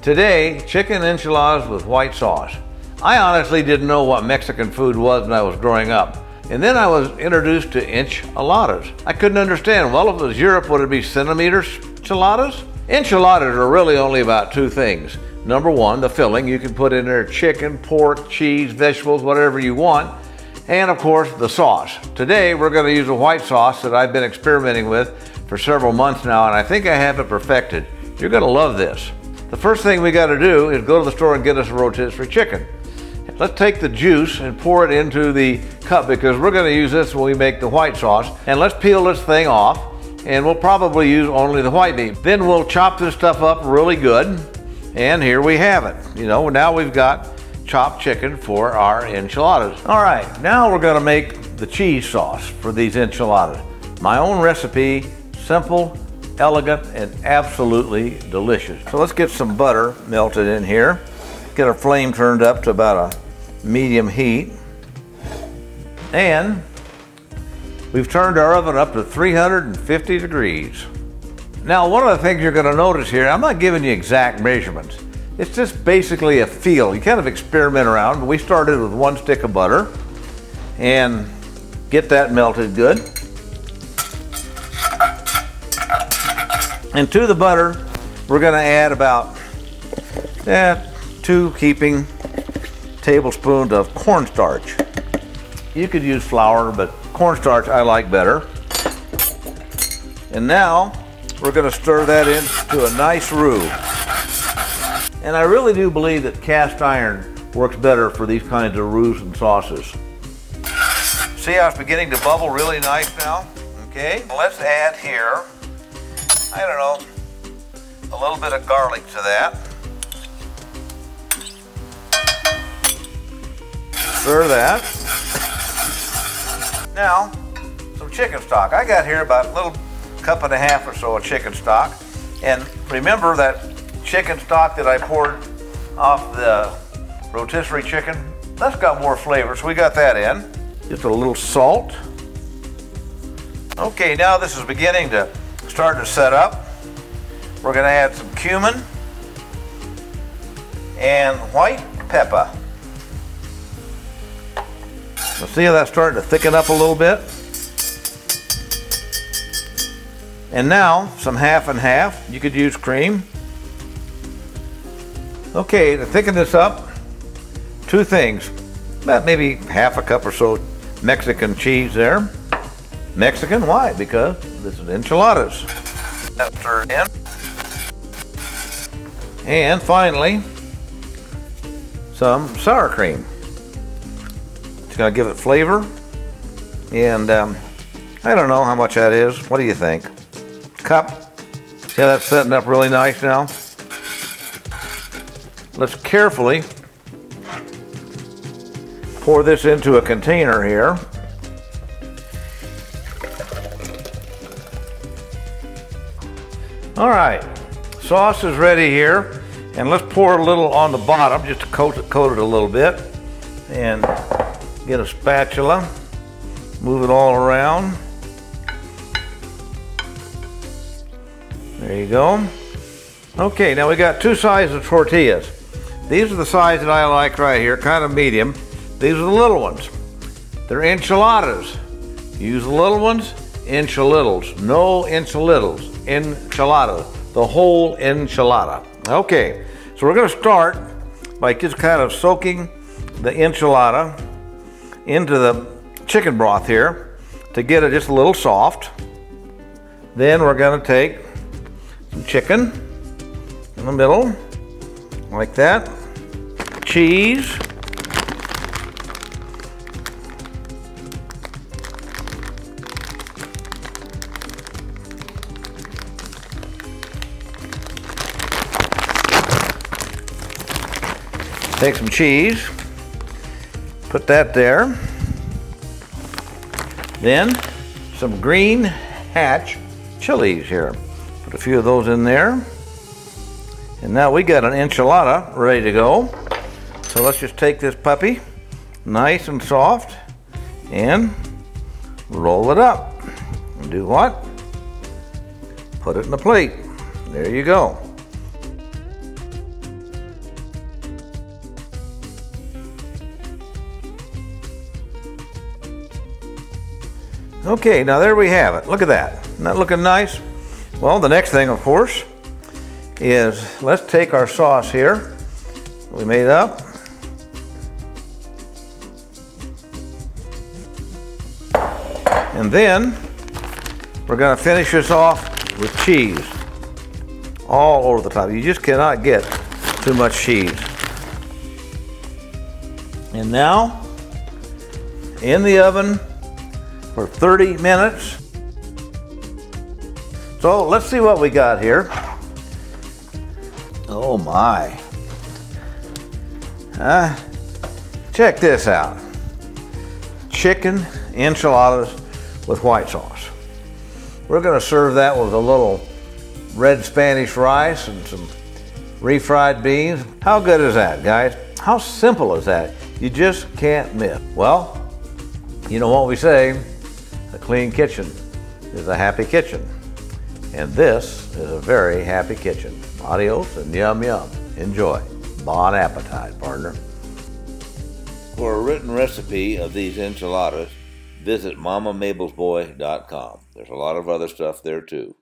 Today, chicken enchiladas with white sauce. I honestly didn't know what Mexican food was when I was growing up. And then I was introduced to enchiladas. I couldn't understand, well, if it was Europe, would it be centimeter enchiladas? Enchiladas are really only about two things. Number one, the filling. You can put in there chicken, pork, cheese, vegetables, whatever you want. And of course, the sauce. Today, we're going to use a white sauce that I've been experimenting with for several months now, and I think I have it perfected. You're going to love this. The first thing we got to do is go to the store and get us a rotisserie chicken. Let's take the juice and pour it into the cup because we're going to use this when we make the white sauce. And let's peel this thing off, and we'll probably use only the white meat. Then we'll chop this stuff up really good, and here we have it. You know, now we've got chopped chicken for our enchiladas. All right, now we're going to make the cheese sauce for these enchiladas. My own recipe, simple, elegant, and absolutely delicious. So let's get some butter melted in here. Get our flame turned up to about a medium heat. And we've turned our oven up to 350 degrees. Now, one of the things you're going to notice here, I'm not giving you exact measurements. It's just basically a feel. You kind of experiment around, but we started with 1 stick of butter and get that melted good. And to the butter, we're going to add about 2 heaping tablespoons of cornstarch. You could use flour, but cornstarch I like better. And now we're going to stir that into a nice roux. And I really do believe that cast iron works better for these kinds of roux and sauces. See how it's beginning to bubble really nice now? Okay, let's add here, I don't know, a little bit of garlic to that. Stir that. Now, some chicken stock. I got here about a little cup and a half or so of chicken stock. And remember that chicken stock that I poured off the rotisserie chicken? That's got more flavor, so we got that in. Just a little salt. Okay, now this is beginning to start to set up. We're going to add some cumin and white pepper. So see how that's starting to thicken up a little bit? And now, some half and half. You could use cream. Okay, to thicken this up, 2 things. About maybe half a cup or so Mexican cheese there. Mexican, why? Because this is enchiladas. That's stirred in. And finally, some sour cream. It's going to give it flavor. And I don't know how much that is. What do you think? Cup. See how that's setting up really nice now? Let's carefully pour this into a container here. All right, sauce is ready here, and let's pour a little on the bottom just to coat it a little bit, and get a spatula, move it all around. There you go. Okay, now we got 2 sizes of tortillas. These are the size that I like right here, kind of medium. These are the little ones. They're enchiladas. Use the little ones, enchiladas. No enchiladas. Enchilada, the whole enchilada. Okay, so we're going to start by just kind of soaking the enchilada into the chicken broth here to get it just a little soft. Then we're going to take some chicken in the middle, like that, cheese, take some cheese, put that there. Then some green hatch chilies here. Put a few of those in there. And now we got an enchilada ready to go. So let's just take this puppy, nice and soft, and roll it up. And do what? put it in a plate. There you go. Okay, now there we have it. Look at that. Isn't that looking nice? Well, the next thing, of course, is let's take our sauce here we made up. And then we're going to finish this off with cheese all over the top. You just cannot get too much cheese. And now in the oven for 30 minutes. So let's see what we got here. Oh my. Check this out. Chicken enchiladas with white sauce. We're going to serve that with a little red Spanish rice and some refried beans. How good is that, guys? How simple is that? You just can't miss. Well, you know what we say, a clean kitchen is a happy kitchen. And this is a very happy kitchen. Adios and yum yum. Enjoy. Bon appetit, partner. For a written recipe of these enchiladas, visit mamamablesboy.com. There's a lot of other stuff there too.